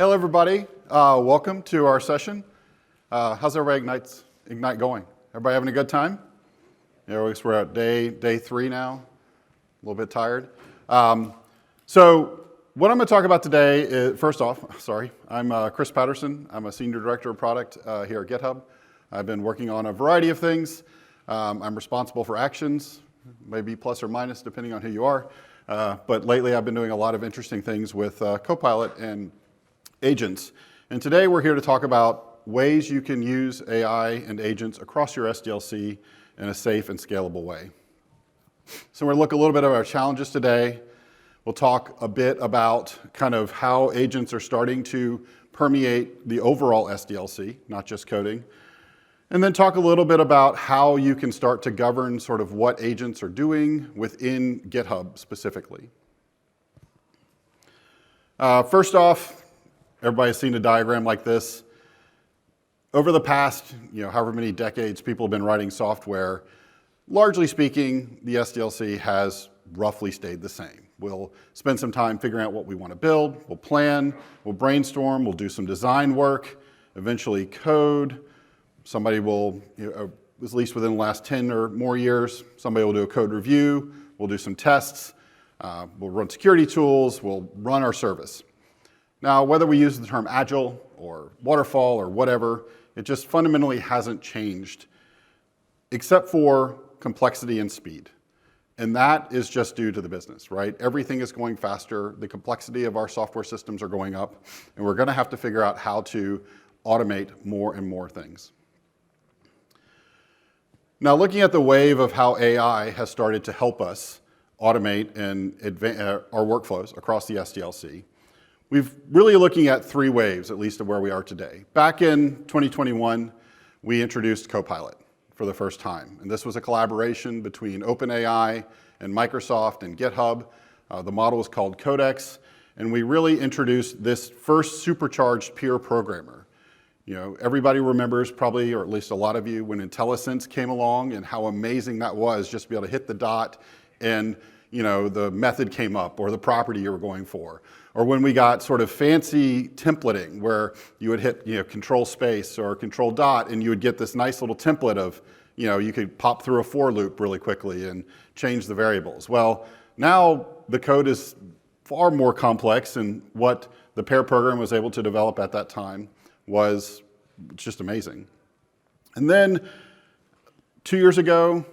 Hello, everybody. Welcome to our session. How's everybody Ignite going? Everybody having a good time? Yeah, I guess we're at day 3 now. A little bit tired. So what I'm going to talk about today is, first off, I'm Chris Patterson. I'm a Senior Director of Product here at GitHub. I've been working on a variety of things. I'm responsible for actions, maybe plus or minus depending on who you are. But lately I've been doing a lot of interesting things with Copilot and agents. And today we're here to talk about ways you can use AI and agents across your SDLC in a safe and scalable way. So we're going to look a little bit at our challenges today. We'll talk a bit about kind of how agents are starting to permeate the overall SDLC, not just coding. And then talk a little bit about how you can start to govern sort of what agents are doing within GitHub specifically. First off, everybody's seen a diagram like this. Over the past, however many decades people have been writing software, largely speaking, the SDLC has roughly stayed the same. We'll spend some time figuring out what we want to build, we'll plan, we'll brainstorm, we'll do some design work, eventually code. Somebody will, at least within the last 10 or more years, somebody will do a code review, we'll do some tests, we'll run security tools, we'll run our service. Now, whether we use the term agile or waterfall or whatever, it just fundamentally hasn't changed, except for complexity and speed. And that is just due to the business, right? Everything is going faster, the complexity of our software systems are going up, and we're gonna have to figure out how to automate more and more things. Now, looking at the wave of how AI has started to help us automate and our workflows across the SDLC, we're really looking at 3 waves, at least of where we are today. Back in 2021, we introduced Copilot for the first time. And this was a collaboration between OpenAI and Microsoft and GitHub. The model was called Codex. And we really introduced this first supercharged peer programmer. Everybody remembers probably, or at least a lot of you, when IntelliSense came along and how amazing that was just to be able to hit the dot and the method came up or the property you were going for. Or when we got sort of fancy templating where you would hit control space or control dot and you would get this nice little template of, you could pop through a for loop really quickly and change the variables. Well, now the code is far more complex, and what the pair program was able to develop at that time was just amazing. And then 2 years ago,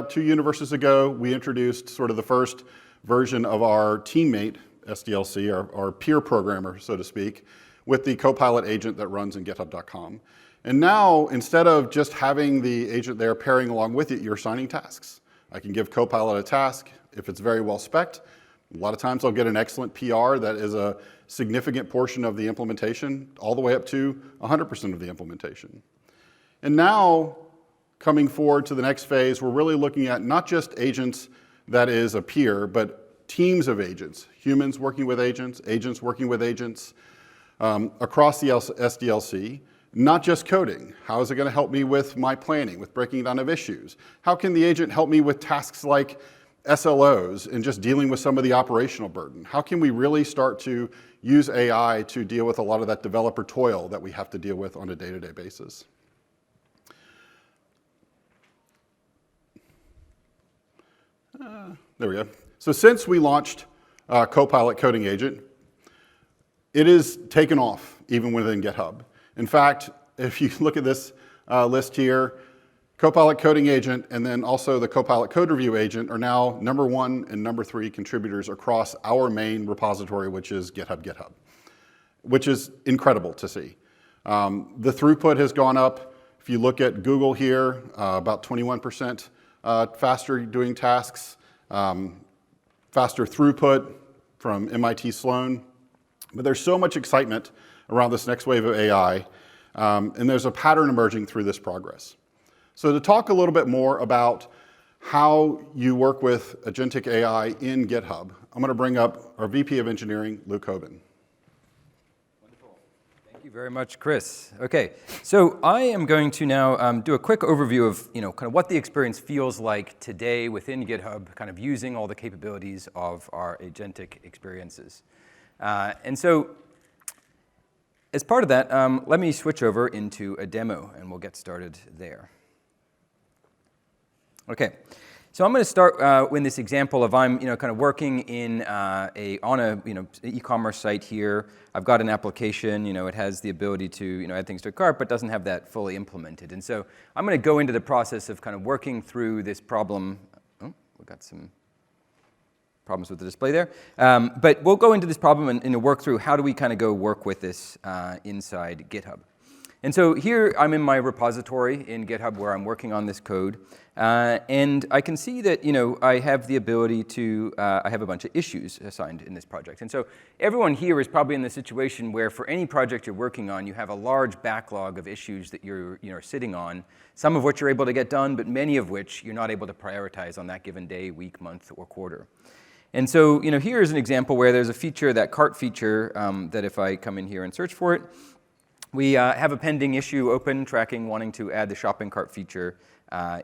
2 universes ago, we introduced sort of the first version of our teammate SDLC, our peer programmer, so to speak, with the Copilot agent that runs in github.com. And now, instead of just having the agent there pairing along with it, you're assigning tasks. I can give Copilot a task if it's very well spec'd. A lot of times I'll get an excellent PR that is a significant portion of the implementation, all the way up to 100% of the implementation. And now, coming forward to the next phase, we're really looking at not just agents that is a peer, but teams of agents, humans working with agents, agents working with agents across the SDLC, not just coding. How is it going to help me with my planning, with breaking down of issues? How can the agent help me with tasks like SLOs and just dealing with some of the operational burden? How can we really start to use AI to deal with a lot of that developer toil that we have to deal with on a day-to-day basis? There we go. So since we launched Copilot Coding Agent, it has taken off even within GitHub. In fact, if you look at this list here, Copilot Coding Agent and then also the Copilot Code Review Agent are now #1 and #3 contributors across our main repository, which is GitHub, which is incredible to see. The throughput has gone up. If you look at Google here, about 21% faster doing tasks. Faster throughput from MIT Sloan. But there's so much excitement around this next wave of AI, and there's a pattern emerging through this progress. So to talk a little bit more about how you work with Agentic AI in GitHub, I'm going to bring up our VP of Engineering, Hoban. Thank you very much, Chris. Okay, so I am going to now do a quick overview of kind of what the experience feels like today within GitHub, kind of using all the capabilities of our agentic experiences. And so As part of that, let me switch over into a demo, and we'll get started there. Okay, so I'm going to start with this example of I'm kind of working on a e-commerce site here. I've got an application. It has the ability to add things to a cart, but doesn't have that fully implemented. And so I'm going to go into the process of kind of working through this problem. Oh, we got some problems with the display there. But we'll go into this problem and work through how do we kind of go work with this inside GitHub. And so here I'm in my repository in GitHub where I'm working on this code. And I can see that I have the ability to, I have a bunch of issues assigned in this project. And so everyone here is probably in the situation where for any project you're working on, you have a large backlog of issues that you're sitting on, some of which you're able to get done, but many of which you're not able to prioritize on that given day, week, month, or quarter. And so here is an example where there's a feature, that cart feature, that if I come in here and search for it, we have a pending issue open tracking wanting to add the shopping cart feature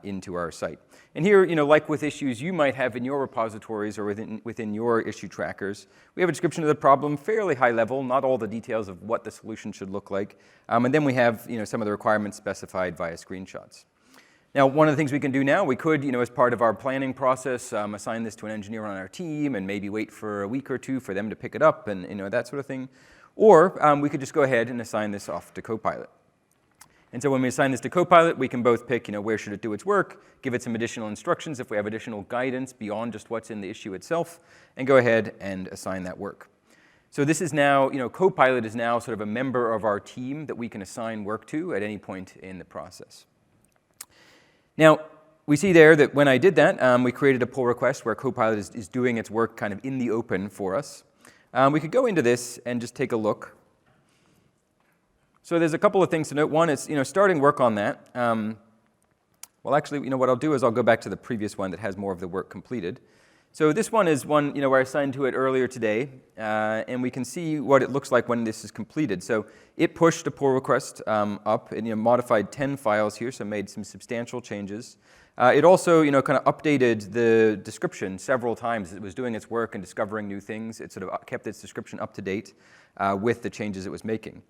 into our site. And here, like with issues you might have in your repositories or within your issue trackers, we have a description of the problem, fairly high level, not all the details of what the solution should look like. And then we have some of the requirements specified via screenshots. Now, one of the things we can do now, we could, as part of our planning process, assign this to an engineer on our team and maybe wait for a week or two for them to pick it up and that sort of thing. Or we could just go ahead and assign this off to Copilot. And so when we assign this to Copilot, we can both pick, where should it do its work, give it some additional instructions if we have additional guidance beyond just what's in the issue itself, and go ahead and assign that work. So this is now, Copilot is now sort of a member of our team that we can assign work to at any point in the process. Now, we see there that when I did that, we created a pull request where Copilot is doing its work kind of in the open for us. We could go into this and just take a look. So there's a couple of things to note. One is, starting work on that. Well, actually, what I'll do is I'll go back to the previous one that has more of the work completed. So this one is one, where I assigned to it earlier today, and we can see what it looks like when this is completed. So it pushed a pull request up and modified 10 files here, so made some substantial changes. It also, kind of updated the description several times. It was doing its work and discovering new things. It sort of kept its description up to date with the changes it was making.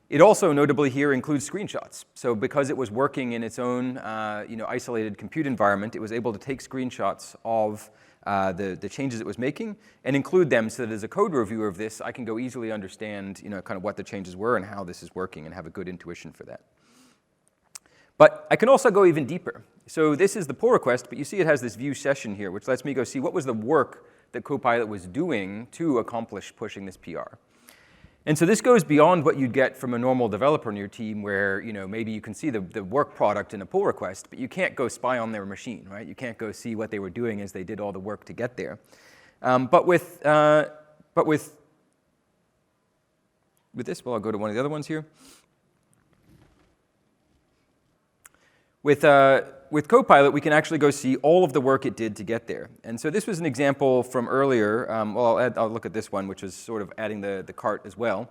It also, notably here, includes screenshots. So because it was working in its own, isolated compute environment, it was able to take screenshots of the changes it was making and include them so that as a code reviewer of this, I can go easily understand, kind of what the changes were and how this is working and have a good intuition for that. But I can also go even deeper. So this is the pull request, but you see it has this view session here, which lets me go see what was the work that Copilot was doing to accomplish pushing this PR. And so this goes beyond what you'd get from a normal developer in your team where, maybe you can see the work product in a pull request, but you can't go spy on their machine, right? You can't go see what they were doing as they did all the work to get there. But with this, well, I'll go to one of the other ones here. With Copilot, we can actually go see all of the work it did to get there. And so this was an example from earlier. I'll look at this one, which was sort of adding the cart as well.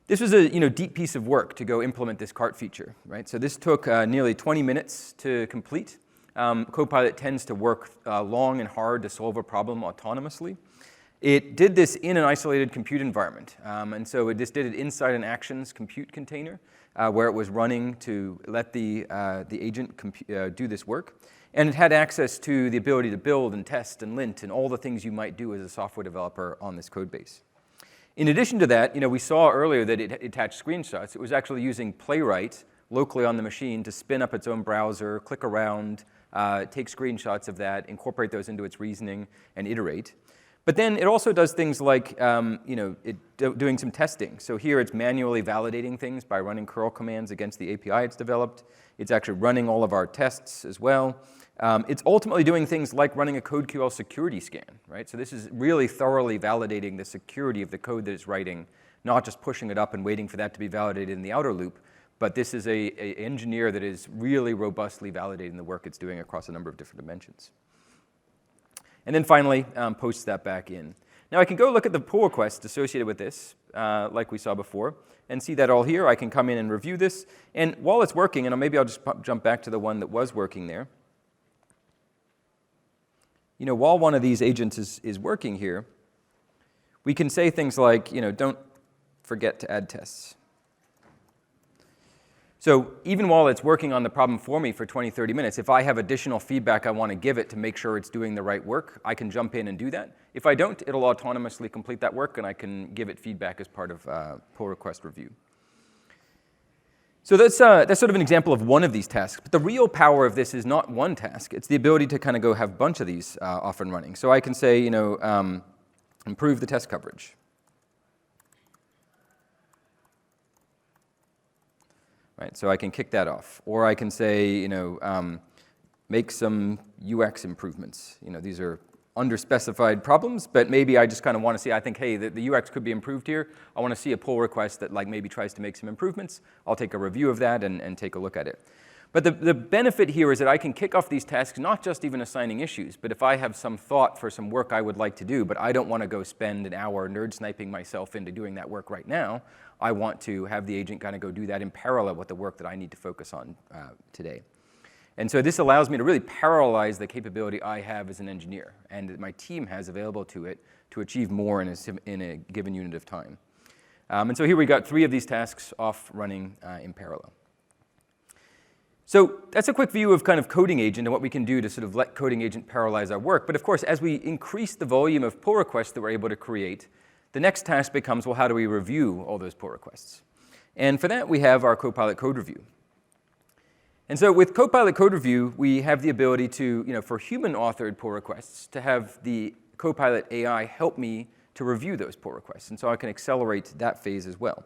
This was a deep piece of work to go implement this cart feature, right? So this took nearly 20 minutes to complete. Copilot tends to work long and hard to solve a problem autonomously. It did this in an isolated compute environment. And so it just did it inside an actions compute container where it was running to let the agent do this work. And it had access to the ability to build and test and lint and all the things you might do as a software developer on this code base. In addition to that, we saw earlier that it attached screenshots. It was actually using Playwright locally on the machine to spin up its own browser, click around, take screenshots of that, incorporate those into its reasoning, and iterate. But then it also does things like doing some testing. So here it's manually validating things by running curl commands against the API it's developed. It's actually running all of our tests as well. It's ultimately doing things like running a CodeQL security scan, right? So this is really thoroughly validating the security of the code that it's writing, not just pushing it up and waiting for that to be validated in the outer loop, but this is an engineer that is really robustly validating the work it's doing across a number of different dimensions. And then finally, post that back in. Now I can go look at the pull requests associated with this, like we saw before, and see that all here. I can come in and review this. And while it's working, and maybe I'll just jump back to the one that was working there. While one of these agents is working here, we can say things like, don't forget to add tests. So even while it's working on the problem for me for 20, 30 minutes, if I have additional feedback I want to give it to make sure it's doing the right work, I can jump in and do that. If I don't, it'll autonomously complete that work, and I can give it feedback as part of pull request review. So that's sort of an example of one of these tasks. But the real power of this is not one task. It's the ability to kind of go have a bunch of these off and running. So I can say, improve the test coverage. Right, so I can kick that off. Or I can say, make some UX improvements. These are underspecified problems, but maybe I just kind of want to see, I think, hey, the UX could be improved here. I want to see a pull request that maybe tries to make some improvements. I'll take a review of that and take a look at it. But the benefit here is that I can kick off these tasks, not just even assigning issues, but if I have some thought for some work I would like to do, but I don't want to go spend an hour nerd sniping myself into doing that work right now, I want to have the agent kind of go do that in parallel with the work that I need to focus on today. And so this allows me to really parallelize the capability I have as an engineer and that my team has available to it to achieve more in a given unit of time. And so here we got 3 of these tasks off running in parallel. So that's a quick view of kind of coding agent and what we can do to sort of let coding agent parallelize our work. But of course, as we increase the volume of pull requests that we're able to create, the next task becomes, well, how do we review all those pull requests? And for that, we have our Copilot code review. And so with Copilot code review, we have the ability to, for human-authored pull requests, to have the Copilot AI help me to review those pull requests. And so I can accelerate that phase as well.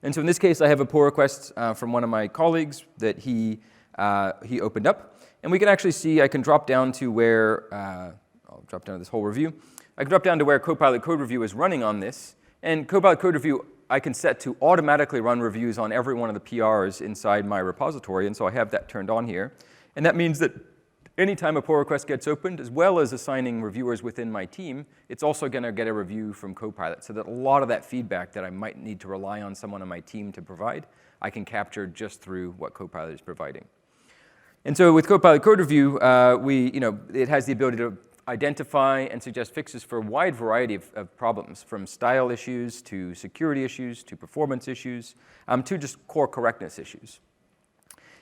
And so in this case, I have a pull request from one of my colleagues that he opened up. And we can actually see, I can drop down to where, I'll drop down to this whole review. I can drop down to where Copilot code review is running on this. And Copilot code review, I can set to automatically run reviews on every one of the PRs inside my repository. And so I have that turned on here. And that means that anytime a pull request gets opened, as well as assigning reviewers within my team, it's also going to get a review from Copilot. So that a lot of that feedback that I might need to rely on someone on my team to provide, I can capture just through what Copilot is providing. And so with Copilot code review, it has the ability to identify and suggest fixes for a wide variety of problems, from style issues to security issues to performance issues to just core correctness issues.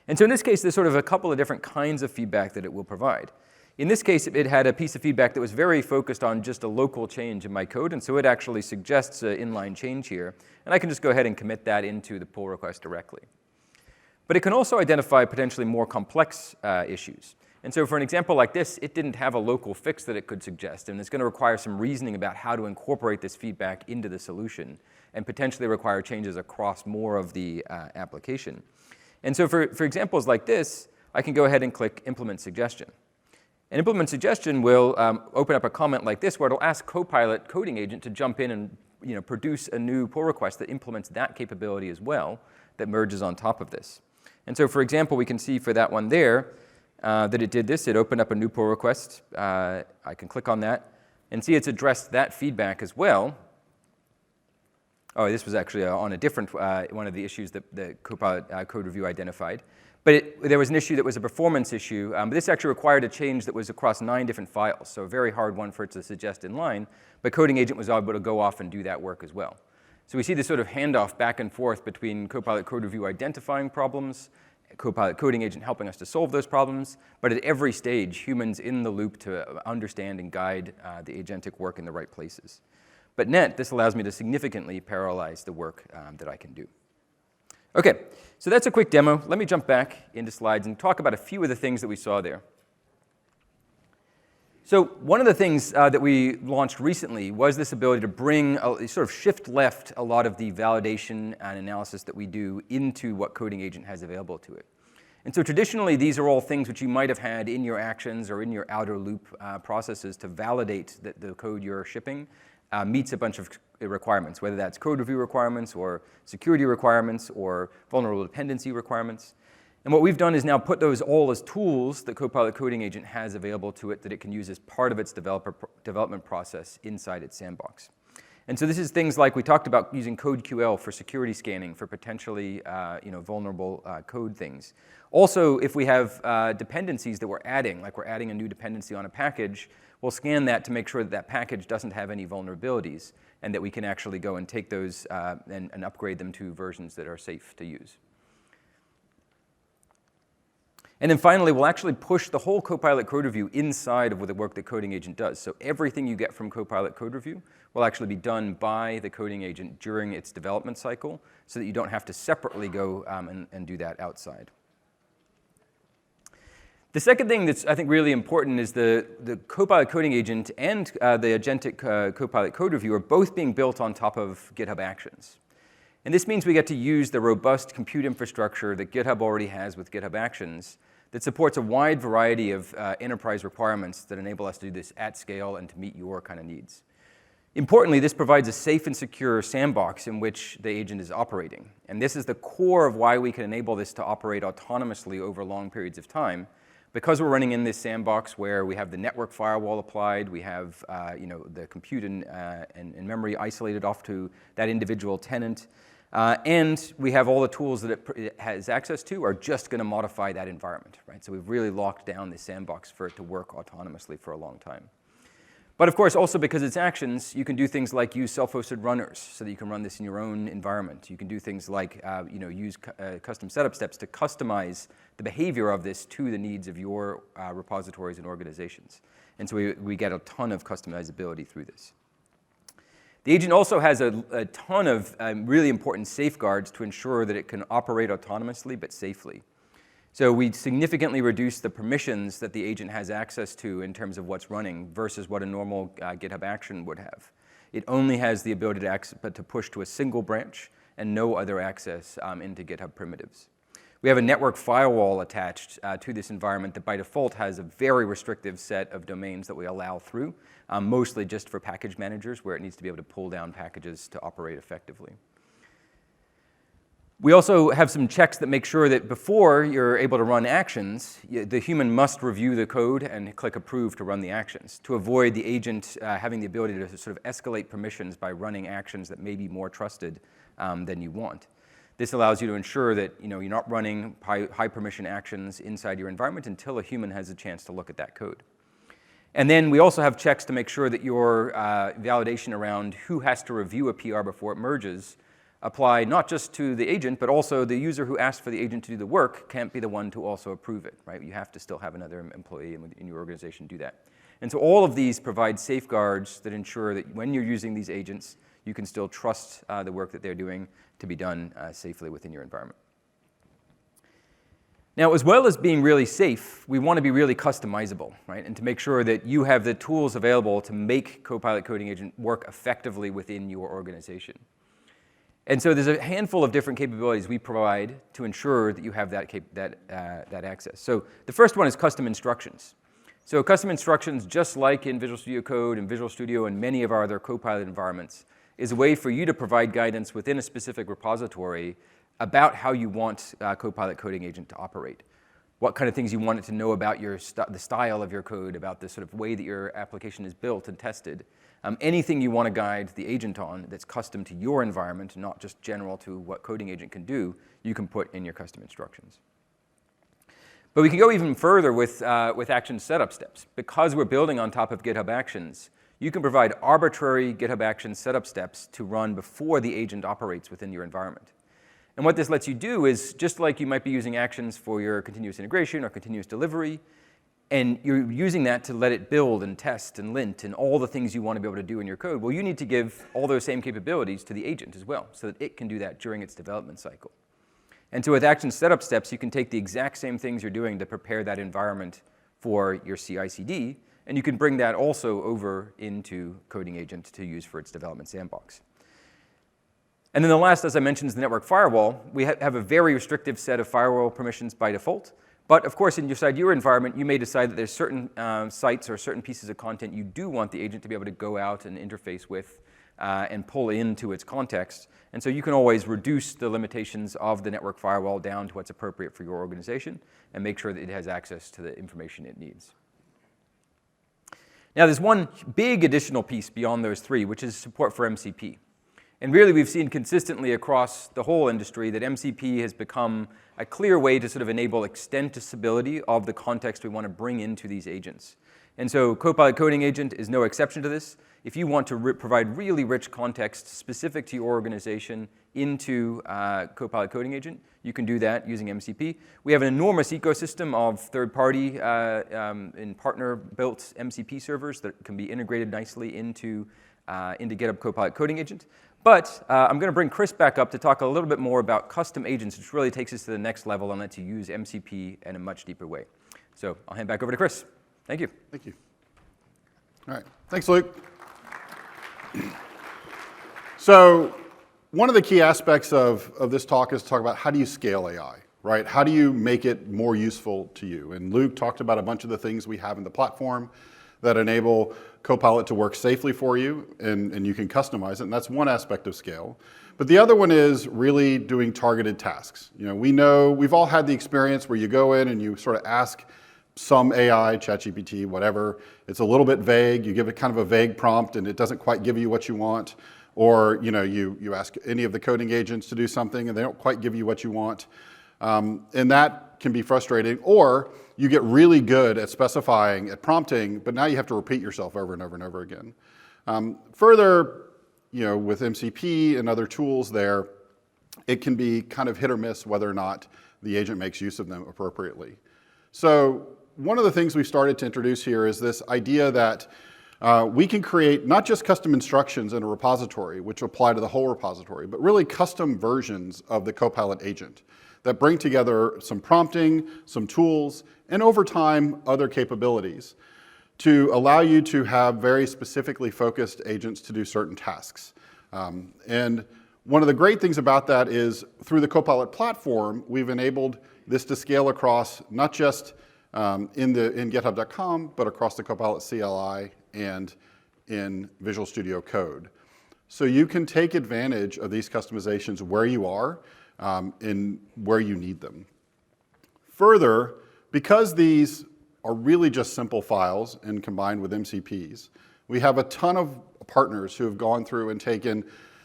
And so in this case, there's sort of a couple of different kinds of feedback that it will provide. In this case, it had a piece of feedback that was very focused on just a local change in my code, and so it actually suggests an inline change here. And I can just go ahead and commit that into the pull request directly. But it can also identify potentially more complex issues. And so for an example like this, it didn't have a local fix that it could suggest, and it's going to require some reasoning about how to incorporate this feedback into the solution and potentially require changes across more of the application. And so for examples like this, I can go ahead and click Implement Suggestion. And Implement Suggestion will open up a comment like this, where it'll ask Copilot coding agent to jump in and produce a new pull request that implements that capability as well, that merges on top of this. And so for example, we can see for that one there, that it did this. It opened up a new pull request. I can click on that and see it's addressed that feedback as well. Oh, this was actually on a different one of the issues that the Copilot code review identified. But there was an issue that was a performance issue. But this actually required a change that was across 9 different files, so a very hard one for it to suggest in line. But coding agent was able to go off and do that work as well. So we see this sort of handoff back and forth between Copilot code review identifying problems, Copilot coding agent helping us to solve those problems, but at every stage, humans in the loop to understand and guide the agentic work in the right places. But net, this allows me to significantly parallelize the work that I can do. OK, so that's a quick demo. Let me jump back into slides and talk about a few of the things that we saw there. So one of the things that we launched recently was this ability to bring, sort of shift left a lot of the validation and analysis that we do into what coding agent has available to it. And so traditionally, these are all things which you might have had in your actions or in your outer loop processes to validate that the code you're shipping meets a bunch of requirements, whether that's code review requirements or security requirements or vulnerable dependency requirements. And what we've done is now put those all as tools that Copilot coding agent has available to it that it can use as part of its development process inside its sandbox. And so this is things like we talked about using CodeQL for security scanning for potentially vulnerable code things. Also, if we have dependencies that we're adding, like we're adding a new dependency on a package, we'll scan that to make sure that that package doesn't have any vulnerabilities and that we can actually go and take those and upgrade them to versions that are safe to use. And then finally, we'll actually push the whole Copilot code review inside of the work the coding agent does. So everything you get from Copilot code review will actually be done by the coding agent during its development cycle so that you don't have to separately go and do that outside. The second thing that's, I think, really important is the Copilot coding agent and the Agentic Copilot code review are both being built on top of GitHub Actions. And this means we get to use the robust compute infrastructure that GitHub already has with GitHub Actions that supports a wide variety of enterprise requirements that enable us to do this at scale and to meet your kind of needs. Importantly, this provides a safe and secure sandbox in which the agent is operating. And this is the core of why we can enable this to operate autonomously over long periods of time. Because we're running in this sandbox where we have the network firewall applied, we have the compute and memory isolated off to that individual tenant, and we have all the tools that it has access to are just going to modify that environment, right? So we've really locked down this sandbox for it to work autonomously for a long time. But of course, also because it's actions, you can do things like use self-hosted runners so that you can run this in your own environment. You can do things like use custom setup steps to customize the behavior of this to the needs of your repositories and organizations. And so we get a ton of customizability through this. The agent also has a ton of really important safeguards to ensure that it can operate autonomously but safely. So we significantly reduce the permissions that the agent has access to in terms of what's running versus what a normal GitHub action would have. It only has the ability to push to a single branch and no other access into GitHub primitives. We have a network firewall attached to this environment that by default has a very restrictive set of domains that we allow through, mostly just for package managers where it needs to be able to pull down packages to operate effectively. We also have some checks that make sure that before you're able to run actions, the human must review the code and click approve to run the actions to avoid the agent having the ability to sort of escalate permissions by running actions that may be more trusted than you want. This allows you to ensure that you're not running high permission actions inside your environment until a human has a chance to look at that code. And then we also have checks to make sure that your validation around who has to review a PR before it merges apply not just to the agent, but also the user who asked for the agent to do the work can't be the one to also approve it, right? You have to still have another employee in your organization do that. And so all of these provide safeguards that ensure that when you're using these agents, you can still trust the work that they're doing to be done safely within your environment. Now, as well as being really safe, we want to be really customizable, right? And to make sure that you have the tools available to make Copilot Coding Agent work effectively within your organization. And so there's a handful of different capabilities we provide to ensure that you have that access. So the first one is custom instructions. So custom instructions, just like in Visual Studio Code and Visual Studio and many of our other Copilot environments, is a way for you to provide guidance within a specific repository about how you want Copilot Coding Agent to operate. What kind of things you want it to know about the style of your code, about the sort of way that your application is built and tested. Anything you want to guide the agent on that's custom to your environment, not just general to what Coding Agent can do, you can put in your custom instructions. But we can go even further with action setup steps. Because we're building on top of GitHub Actions, you can provide arbitrary GitHub Actions setup steps to run before the agent operates within your environment. And what this lets you do is, just like you might be using actions for your continuous integration or continuous delivery, and you're using that to let it build and test and lint and all the things you want to be able to do in your code, well, you need to give all those same capabilities to the agent as well so that it can do that during its development cycle. And so with action setup steps, you can take the exact same things you're doing to prepare that environment for your CI/CD, and you can bring that also over into Coding Agent to use for its development sandbox. And then the last, as I mentioned, is the network firewall. We have a very restrictive set of firewall permissions by default. But of course, inside your environment, you may decide that there's certain sites or certain pieces of content you do want the agent to be able to go out and interface with and pull into its context. And so you can always reduce the limitations of the network firewall down to what's appropriate for your organization and make sure that it has access to the information it needs. Now, there's one big additional piece beyond those three, which is support for MCP. And really, we've seen consistently across the whole industry that MCP has become a clear way to sort of enable extensibility of the context we want to bring into these agents. And so Copilot Coding Agent is no exception to this. If you want to provide really rich context specific to your organization into Copilot Coding Agent, you can do that using MCP. We have an enormous ecosystem of third-party and partner-built MCP servers that can be integrated nicely into GitHub Copilot Coding Agent. But I'm going to bring Chris back up to talk a little bit more about custom agents, which really takes us to the next level and lets you use MCP in a much deeper way. So I'll hand back over to Chris. Thank you. Thank you. All right. Thanks, Luke. So one of the key aspects of this talk is to talk about how do you scale AI, right? How do you make it more useful to you? And Luke talked about a bunch of the things we have in the platform that enable Copilot to work safely for you, and you can customize it, and that's one aspect of scale. But the other one is really doing targeted tasks. We've all had the experience where you go in and you sort of ask some AI, ChatGPT, whatever. It's a little bit vague. You give it kind of a vague prompt, and it doesn't quite give you what you want. Or you ask any of the coding agents to do something, and they don't quite give you what you want. And that can be frustrating. Or you get really good at specifying, at prompting, but now you have to repeat yourself over and over and over again. Further, with MCP and other tools there, it can be kind of hit or miss whether or not the agent makes use of them appropriately. So one of the things we started to introduce here is this idea that we can create not just custom instructions in a repository, which apply to the whole repository, but really custom versions of the Copilot agent that bring together some prompting, some tools, and over time, other capabilities to allow you to have very specifically focused agents to do certain tasks. And one of the great things about that is through the Copilot platform, we've enabled this to scale across not just in GitHub.com, but across the Copilot CLI and in Visual Studio Code. So you can take advantage of these customizations where you are and where you need them. Further, because these are really just simple files and combined with MCPs, we have a ton of partners who have gone through and taken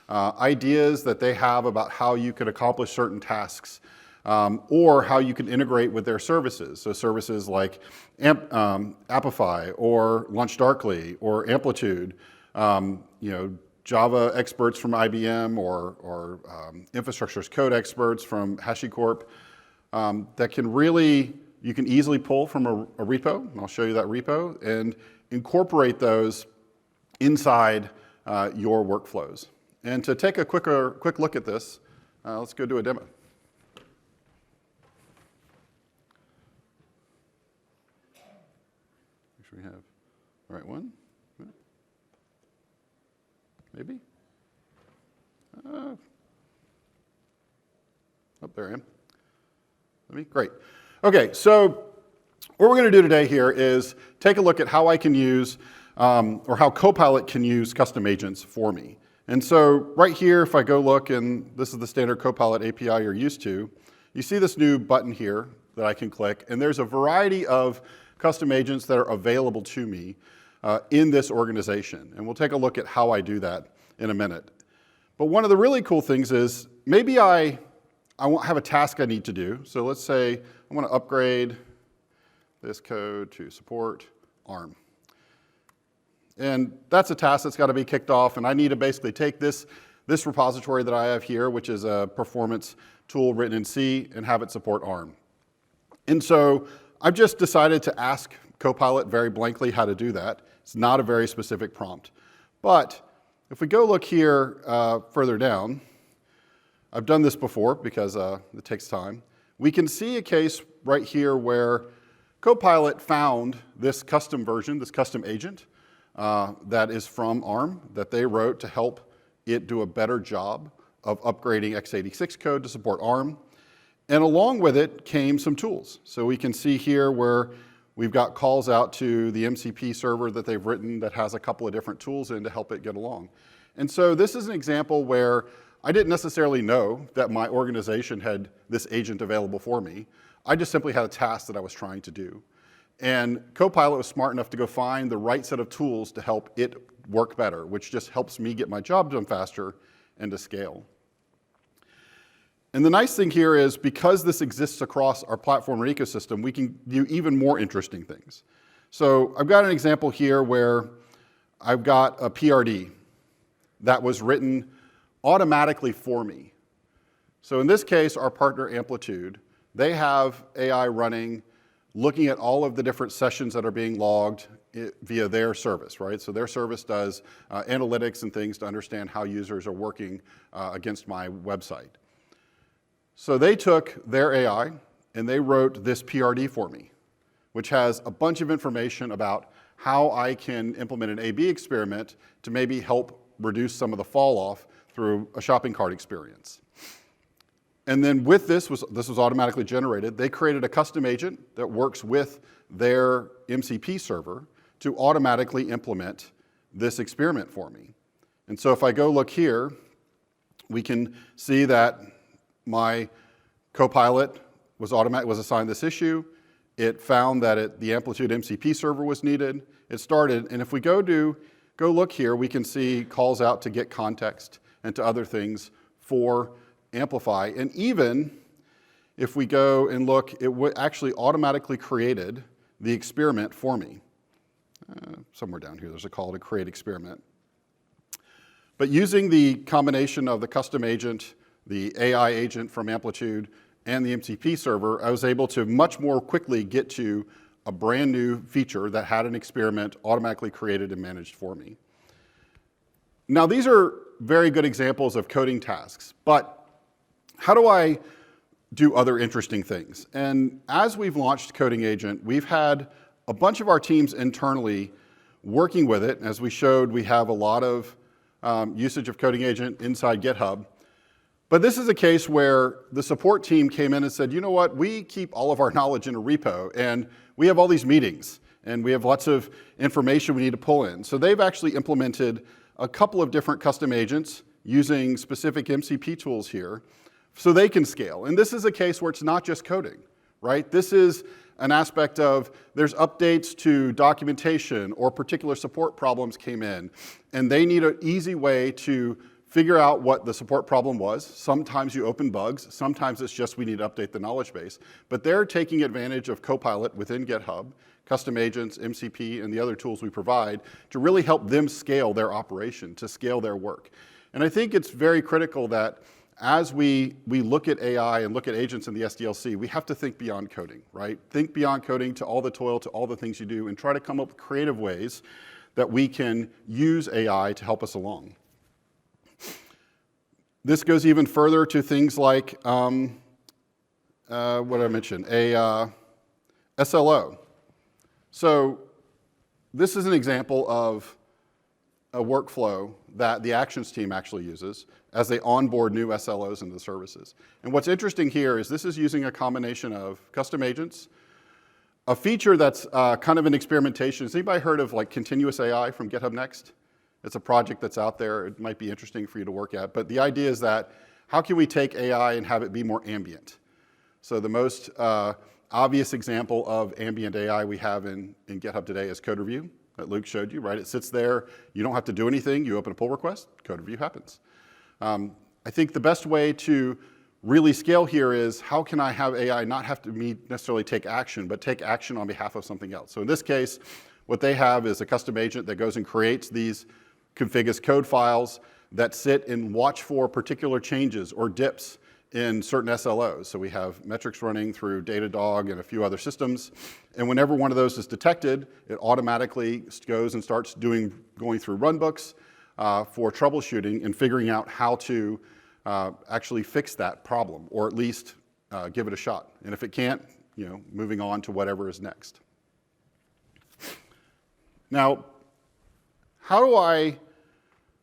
ideas that they have about how you could accomplish certain tasks or how you can integrate with their services. So services like 𝗬𝗲𝗻𝗲𝗲 or LaunchDarkly or Amplitude, Java experts from IBM or infrastructure as code experts from HashiCorp that can really, you can easily pull from a repo, and I'll show you that repo, and incorporate those inside your workflows. And to take a quick look at this, let's go do a demo. Make sure we have the right one. Maybe? Oh, there I am. Great. Okay, so what we're going to do today here is take a look at how I can use, or how Copilot can use custom agents for me. And so right here, if I go look, and this is the standard Copilot API you're used to, you see this new button here that I can click, and there's a variety of custom agents that are available to me in this organization. And we'll take a look at how I do that in a minute. But one of the really cool things is maybe I have a task I need to do. So let's say I want to upgrade this code to support ARM. And that's a task that's got to be kicked off, and I need to basically take this repository that I have here, which is a performance tool written in C, and have it support ARM. And so I've just decided to ask Copilot very blankly how to do that. It's not a very specific prompt. But if we go look here further down, I've done this before because it takes time. We can see a case right here where Copilot found this custom version, this custom agent that is from ARM that they wrote to help it do a better job of upgrading x86 code to support ARM. And along with it came some tools. So we can see here where we've got calls out to the MCP server that they've written that has a couple of different tools in to help it get along. And so this is an example where I didn't necessarily know that my organization had this agent available for me. I just simply had a task that I was trying to do. And Copilot was smart enough to go find the right set of tools to help it work better, which just helps me get my job done faster and to scale. And the nice thing here is because this exists across our platform or ecosystem, we can do even more interesting things. So I've got an example here where I've got a PRD that was written automatically for me. So in this case, our partner Amplitude, they have AI running, looking at all of the different sessions that are being logged via their service, right? So their service does analytics and things to understand how users are working against my website. So they took their AI and they wrote this PRD for me, which has a bunch of information about how I can implement an A/B experiment to maybe help reduce some of the fall off through a shopping cart experience. And then with this was automatically generated. They created a custom agent that works with their MCP server to automatically implement this experiment for me. And so if I go look here, we can see that my Copilot was assigned this issue. It found that the Amplitude MCP server was needed. It started, and if we go look here, we can see calls out to get context and to other things for Amplify. And even if we go and look, it actually automatically created the experiment for me. Somewhere down here, there's a call to create experiment. But using the combination of the custom agent, the AI agent from Amplitude, and the MCP server, I was able to much more quickly get to a brand new feature that had an experiment automatically created and managed for me. Now, these are very good examples of coding tasks, but how do I do other interesting things? And as we've launched Coding Agent, we've had a bunch of our teams internally working with it. As we showed, we have a lot of usage of Coding Agent inside GitHub. But this is a case where the support team came in and said, you know what, we keep all of our knowledge in a repo, and we have all these meetings, and we have lots of information we need to pull in. So they've actually implemented a couple of different custom agents using specific MCP tools here so they can scale. And this is a case where it's not just coding, right? This is an aspect of there's updates to documentation or particular support problems came in, and they need an easy way to figure out what the support problem was. Sometimes you open bugs. Sometimes it's just we need to update the knowledge base. But they're taking advantage of Copilot within GitHub, custom agents, MCP, and the other tools we provide to really help them scale their operation, to scale their work. And I think it's very critical that as we look at AI and look at agents in the SDLC, we have to think beyond coding, right? Think beyond coding to all the toil, to all the things you do, and try to come up with creative ways that we can use AI to help us along. This goes even further to things like, what did I mention? SLO. So this is an example of a workflow that the actions team actually uses as they onboard new SLOs into the services. And what's interesting here is this is using a combination of custom agents, a feature that's kind of an experimentation. Has anybody heard of like continuous AI from GitHub Next? It's a project that's out there. It might be interesting for you to work at. But the idea is that how can we take AI and have it be more ambient? So the most obvious example of ambient AI we have in GitHub today is code review that Luke showed you, right? It sits there. You don't have to do anything. You open a pull request, code review happens. I think the best way to really scale here is how can I have AI not have to necessarily take action, but take action on behalf of something else. So in this case, what they have is a custom agent that goes and creates these config as code files that sit and watch for particular changes or dips in certain SLOs. So we have metrics running through Datadog and a few other systems. And whenever one of those is detected, it automatically goes and starts going through runbooks for troubleshooting and figuring out how to actually fix that problem, or at least give it a shot. And if it can't, moving on to whatever is next. Now, how do I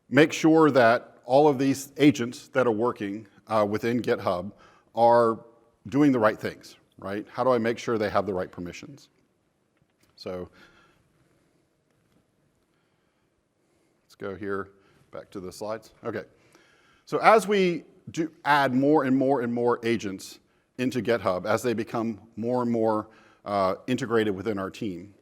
make sure that all of these agents that are working within GitHub are doing the right things, right? How do I make sure they have the right permissions? So let's go here, back to the slides. Okay. So as we add more and more and more agents into GitHub, as they become more and more integrated within our team,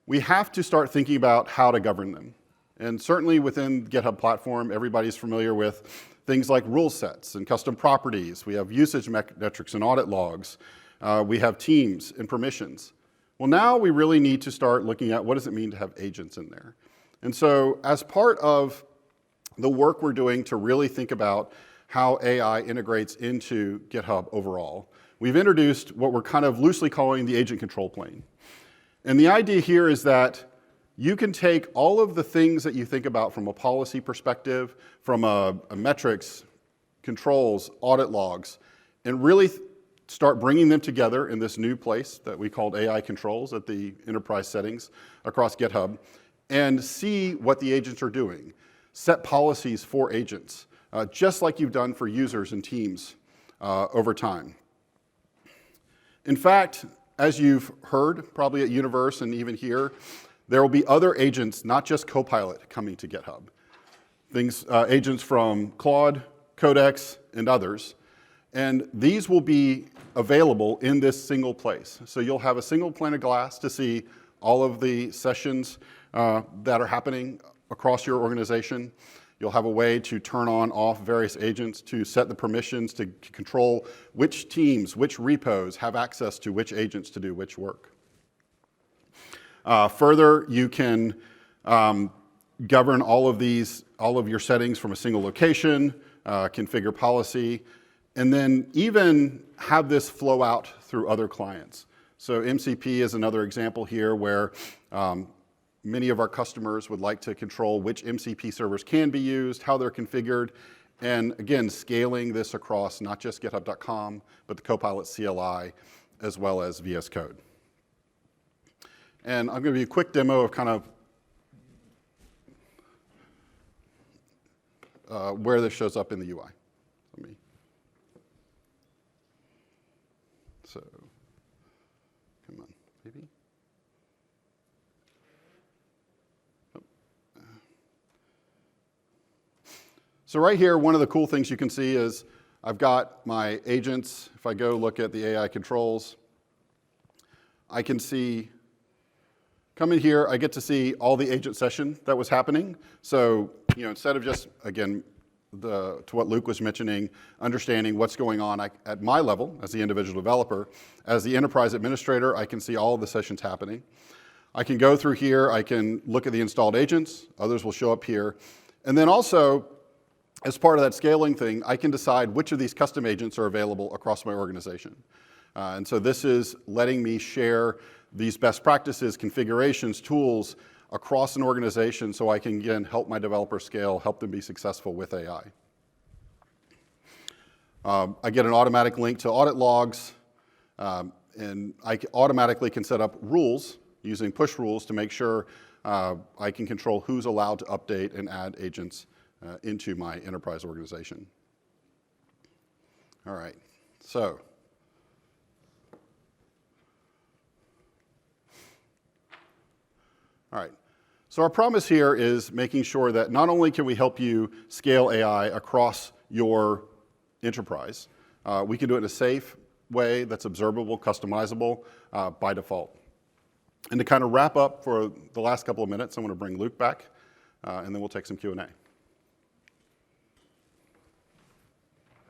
we have to start thinking about how to govern them. And certainly within the GitHub platform, everybody's familiar with things like rule sets and custom properties. We have usage metrics and audit logs. We have teams and permissions. Well, now we really need to start looking at what does it mean to have agents in there. And so as part of the work we're doing to really think about how AI integrates into GitHub overall, we've introduced what we're kind of loosely calling the agent control plane. And the idea here is that you can take all of the things that you think about from a policy perspective, from a metrics, controls, audit logs, and really start bringing them together in this new place that we called AI controls at the enterprise settings across GitHub, and see what the agents are doing. Set policies for agents, just like you've done for users and teams over time. In fact, as you've heard probably at Universe and even here, there will be other agents, not just Copilot, coming to GitHub. Agents from Claude, Codex, and others. And these will be available in this single place. So you'll have a single pane of glass to see all of the sessions that are happening across your organization. You'll have a way to turn on, off various agents, to set the permissions, to control which teams, which repos have access to which agents to do which work. Further, you can govern all of your settings from a single location, configure policy, and then even have this flow out through other clients. So MCP is another example here where many of our customers would like to control which MCP servers can be used, how they're configured, and again, scaling this across not just GitHub.com, but the Copilot CLI, as well as VS Code. And I'm going to give you a quick demo of kind of where this shows up in the UI. So, come on, maybe. Oh. So right here, one of the cool things you can see is I've got my agents. If I go look at the AI controls, I can see, come in here, I get to see all the agent session that was happening. So, instead of just, again, to what Luke was mentioning, understanding what's going on at my level as the individual developer. As the enterprise administrator, I can see all of the sessions happening. I can go through here, I can look at the installed agents, others will show up here. And then also, as part of that scaling thing, I can decide which of these custom agents are available across my organization. And so this is letting me share these best practices, configurations, tools, across an organization so I can, again, help my developers scale, help them be successful with AI. I get an automatic link to audit logs, and I automatically can set up rules using push rules to make sure I can control who's allowed to update and add agents into my enterprise organization. All right, so. All right, so our promise here is making sure that not only can we help you scale AI across your enterprise, we can do it in a safe way that's observable, customizable by default. And to kind of wrap up for the last couple of minutes, I'm going to bring Luke back, and then we'll take some Q&A.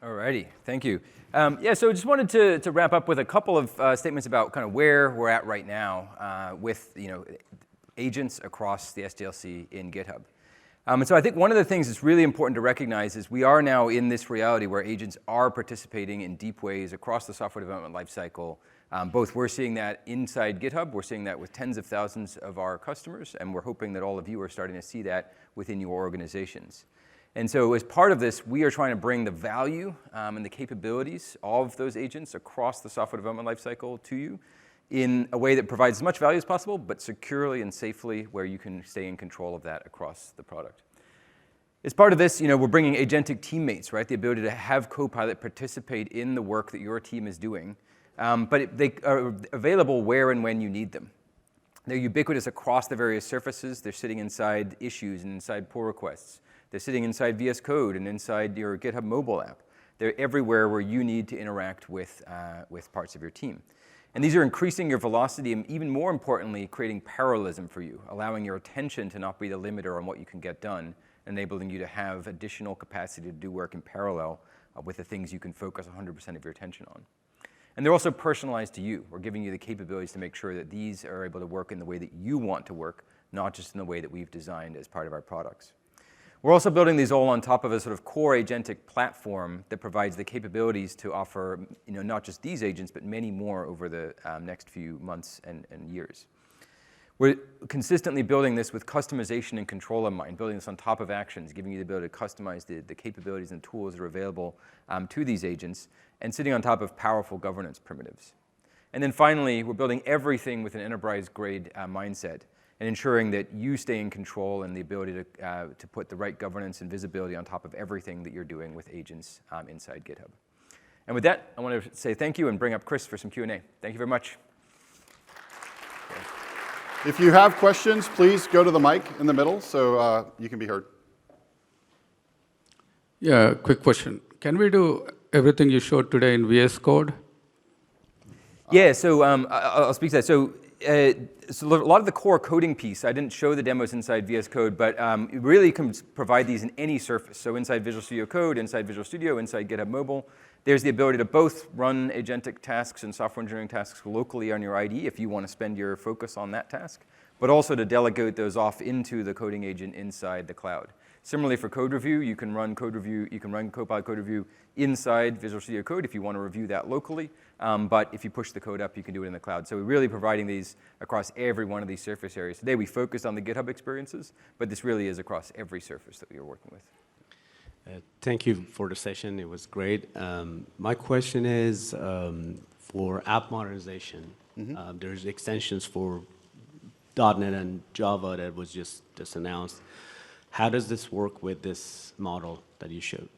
All righty, thank you. Yeah, so just wanted to wrap up with a couple of statements about kind of where we're at right now with agents across the SDLC in GitHub. And so I think one of the things that's really important to recognize is we are now in this reality where agents are participating in deep ways across the software development lifecycle. Both we're seeing that inside GitHub, we're seeing that with tens of thousands of our customers, and we're hoping that all of you are starting to see that within your organizations. And so as part of this, we are trying to bring the value and the capabilities of those agents across the software development lifecycle to you in a way that provides as much value as possible, but securely and safely where you can stay in control of that across the product. As part of this, we're bringing agentic teammates, right? The ability to have Copilot participate in the work that your team is doing, but they are available where and when you need them. They're ubiquitous across the various surfaces. They're sitting inside issues and inside pull requests. They're sitting inside VS Code and inside your GitHub mobile app. They're everywhere where you need to interact with parts of your team. And these are increasing your velocity and, even more importantly, creating parallelism for you, allowing your attention to not be the limiter on what you can get done, enabling you to have additional capacity to do work in parallel with the things you can focus 100% of your attention on. And they're also personalized to you. We're giving you the capabilities to make sure that these are able to work in the way that you want to work, not just in the way that we've designed as part of our products. We're also building these all on top of a sort of core agentic platform that provides the capabilities to offer not just these agents, but many more over the next few months and years. We're consistently building this with customization and control in mind, building this on top of actions, giving you the ability to customize the capabilities and tools that are available to these agents, and sitting on top of powerful governance primitives. And then finally, we're building everything with an enterprise-grade mindset and ensuring that you stay in control and the ability to put the right governance and visibility on top of everything that you're doing with agents inside GitHub. And with that, I want to say thank you and bring up Chris for some Q&A. Thank you very much. If you have questions, please go to the mic in the middle so you can be heard. Yeah, quick question. Can we do everything you showed today in VS Code? Yeah, so I'll speak to that. So a lot of the core coding piece, I didn't show the demos inside VS Code, but you really can provide these in any surface. So inside Visual Studio Code, inside Visual Studio, inside GitHub Mobile, there's the ability to both run agentic tasks and software engineering tasks locally on your IDE if you want to spend your focus on that task, but also to delegate those off into the coding agent inside the cloud. Similarly for code review, you can run Copilot Code Review inside Visual Studio Code if you want to review that locally, but if you push the code up, you can do it in the cloud. So we're really providing these across every one of these surface areas. Today we focused on the GitHub experiences, but this really is across every surface that we are working with. Thank you for the session. It was great. My question is for app modernization. There's extensions for .NET and Java that was just announced. How does this work with this model that you showed?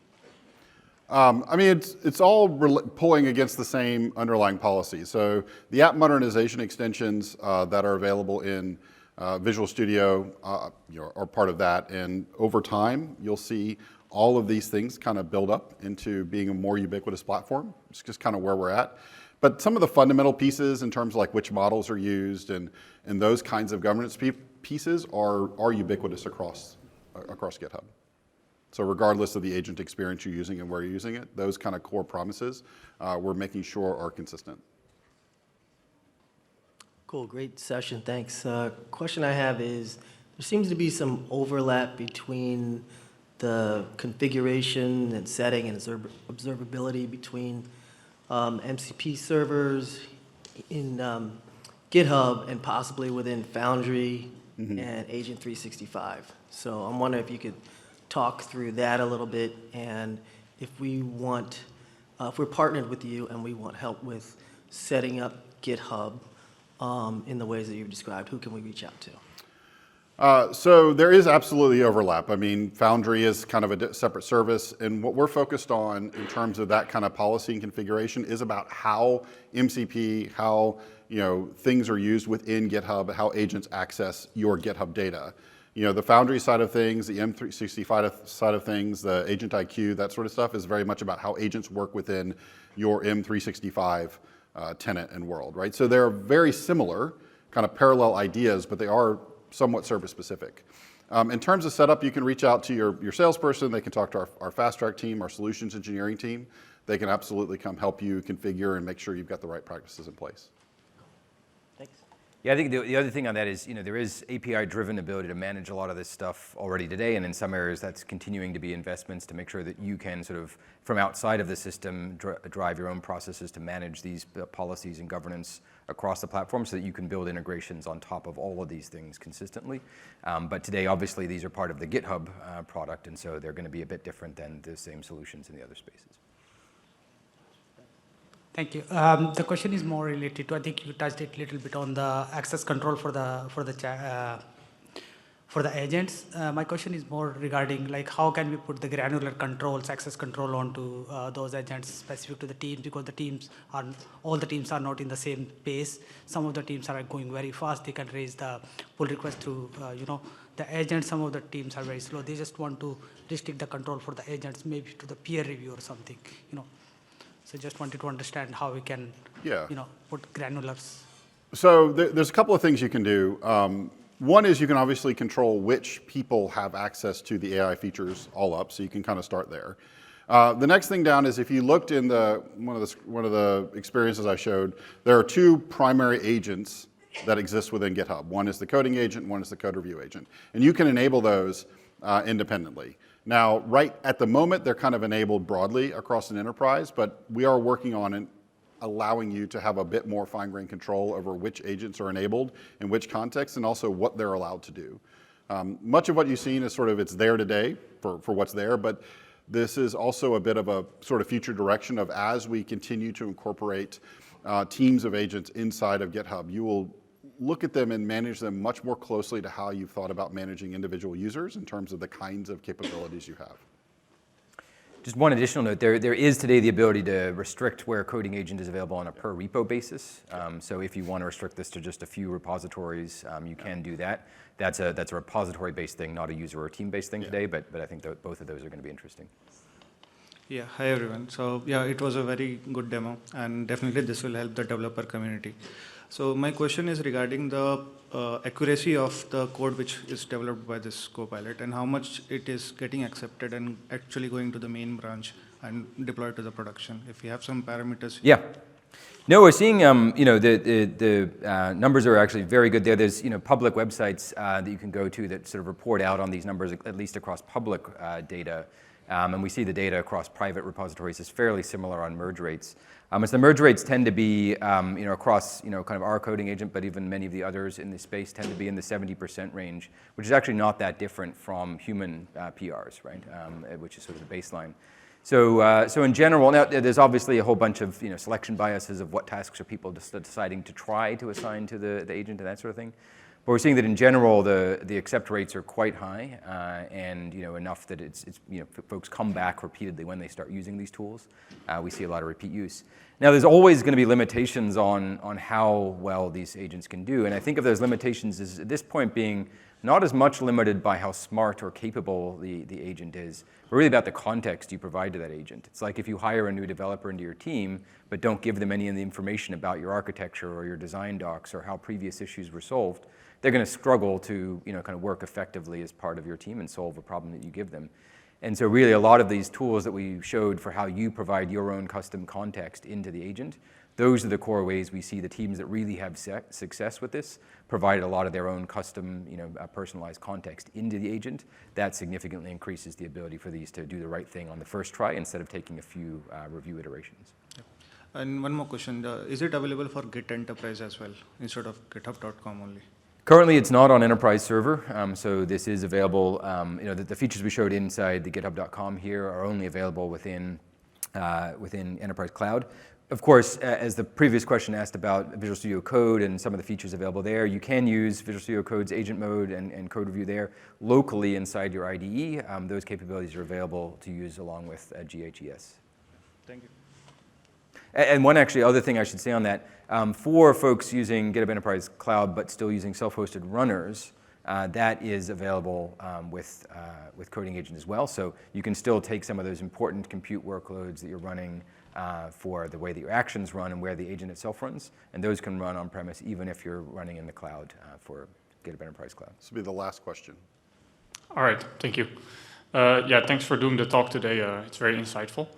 I mean, it's all pulling against the same underlying policy. So the app modernization extensions that are available in Visual Studio are part of that. And over time, you'll see all of these things kind of build up into being a more ubiquitous platform. It's just kind of where we're at. But some of the fundamental pieces in terms of like which models are used and those kinds of governance pieces are ubiquitous across GitHub. So regardless of the agent experience you're using and where you're using it, those kind of core promises we're making sure are consistent. Cool, great session, thanks. Question I have is, there seems to be some overlap between the configuration and setting and observability between MCP servers in GitHub and possibly within Foundry and Agent 365. So I'm wondering if you could talk through that a little bit, and if we want, if we're partnered with you and we want help with setting up GitHub in the ways that you've described, who can we reach out to? So there is absolutely overlap. I mean, Foundry is kind of a separate service, and what we're focused on in terms of that kind of policy and configuration is about how MCP, how things are used within GitHub, how agents access your GitHub data. The Foundry side of things, the M365 side of things, the Agent IQ, that sort of stuff is very much about how agents work within your M365 tenant and world, right? So they're very similar, kind of parallel ideas, but they are somewhat service specific. In terms of setup, you can reach out to your salesperson. They can talk to our fast track team, our solutions engineering team. They can absolutely come help you configure and make sure you've got the right practices in place. Thanks. Yeah, I think the other thing on that is, there is API-driven ability to manage a lot of this stuff already today, and in some areas that's continuing to be investments to make sure that you can sort of, from outside of the system, drive your own processes to manage these policies and governance across the platform so that you can build integrations on top of all of these things consistently. But today, obviously, these are part of the GitHub product, and so they're going to be a bit different than the same solutions in the other spaces. Thank you. The question is more related to, I think you touched it a little bit on the access control for the agents. My question is more regarding like how can we put the granular controls, access control onto those agents specific to the teams, because all the teams are not in the same pace. Some of the teams are going very fast. They can raise the pull request through the agents. Some of the teams are very slow. They just want to restrict the control for the agents, maybe to the peer review or something. So just wanted to understand how we can, put granulars. So there's a couple of things you can do. One is you can obviously control which people have access to the AI features all up, so you can kind of start there. The next thing down is if you looked in one of the experiences I showed, there are two primary agents that exist within GitHub. One is the coding agent, one is the code review agent. And you can enable those independently. Now, right at the moment, they're kind of enabled broadly across an enterprise, but we are working on it, allowing you to have a bit more fine-grained control over which agents are enabled in which context and also what they're allowed to do. Much of what you've seen is sort of it's there today for what's there, but this is also a bit of a sort of future direction of as we continue to incorporate teams of agents inside of GitHub, you will look at them and manage them much more closely to how you've thought about managing individual users in terms of the kinds of capabilities you have. Just one additional note, there is today the ability to restrict where a coding agent is available on a per repo basis. So if you want to restrict this to just a few repositories, you can do that. That's a repository-based thing, not a user or team-based thing today, but I think that both of those are going to be interesting. Yeah, hi everyone. So yeah, it was a very good demo, and definitely this will help the developer community. So my question is regarding the accuracy of the code which is developed by this Copilot and how much it is getting accepted and actually going to the main branch and deployed to the production. If you have some parameters. Yeah. No, we're seeing, the numbers are actually very good there. There's, public websites that you can go to that sort of report out on these numbers, at least across public data. And we see the data across private repositories is fairly similar on merge rates. So the merge rates tend to be, across, kind of our coding agent, but even many of the others in this space tend to be in the 70% range, which is actually not that different from human PRs, right? Which is sort of the baseline. So in general, now there's obviously a whole bunch of selection biases of what tasks are people deciding to try to assign to the agent and that sort of thing. But we're seeing that in general the accept rates are quite high, and enough that it's folks come back repeatedly when they start using these tools. We see a lot of repeat use. Now there's always going to be limitations on how well these agents can do, and I think of those limitations as at this point being not as much limited by how smart or capable the agent is, but really about the context you provide to that agent. It's like if you hire a new developer into your team, but don't give them any of the information about your architecture or your design docs or how previous issues were solved, they're going to struggle to kind of work effectively as part of your team and solve a problem that you give them. And so really a lot of these tools that we showed for how you provide your own custom context into the agent, those are the core ways we see the teams that really have success with this provide a lot of their own custom, personalized context into the agent. That significantly increases the ability for these to do the right thing on the first try instead of taking a few review iterations. And one more question, is it available for Git Enterprise as well instead of github.com only? Currently, it's not on enterprise server, so this is available. The features we showed inside the github.com here are only available within enterprise cloud. Of course, as the previous question asked about Visual Studio Code and some of the features available there, you can use Visual Studio Code's agent mode and code review there locally inside your IDE. Those capabilities are available to use along with GHES. Thank you. And one actually other thing I should say on that, for folks using GitHub Enterprise Cloud but still using self-hosted runners, that is available with Coding Agent as well. So you can still take some of those important compute workloads that you're running for the way that your actions run and where the agent itself runs, and those can run on-premise even if you're running in the cloud for GitHub Enterprise Cloud. This will be the last question. All right, thank you. Yeah, thanks for doing the talk today. It's very insightful.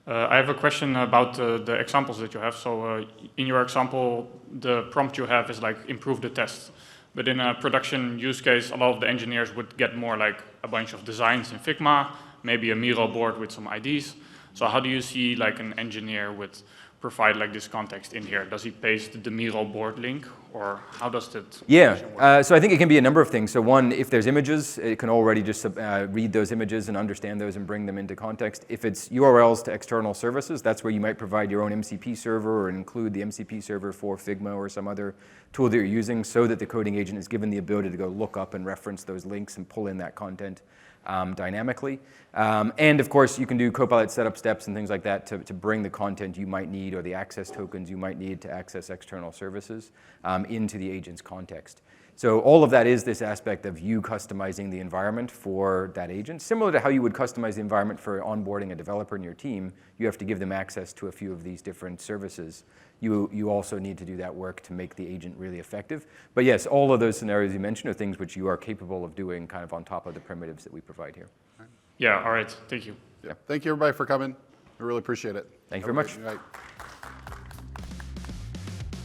I have a question about the examples that you have. So in your example, the prompt you have is like improve the test. But in a production use case, a lot of the engineers would get more like a bunch of designs in Figma, maybe a Miro board with some IDs. So how do you see like an engineer would provide like this context in here? Does he paste the Miro board link, or how does that? Yeah, so I think it can be a number of things. So one, if there's images, it can already just read those images and understand those and bring them into context. If it's URLs to external services, that's where you might provide your own MCP server or include the MCP server for Figma or some other tool that you're using so that the coding agent is given the ability to go look up and reference those links and pull in that content dynamically. And of course, you can do Copilot setup steps and things like that to bring the content you might need or the access tokens you might need to access external services into the agent's context. So all of that is this aspect of you customizing the environment for that agent. Similar to how you would customize the environment for onboarding a developer in your team, you have to give them access to a few of these different services. You also need to do that work to make the agent really effective. But yes, all of those scenarios you mentioned are things which you are capable of doing kind of on top of the primitives that we provide here. Yeah, all right, thank you. Yeah. Thank you, everybody, for coming. I really appreciate it. Thank you very much. Good night.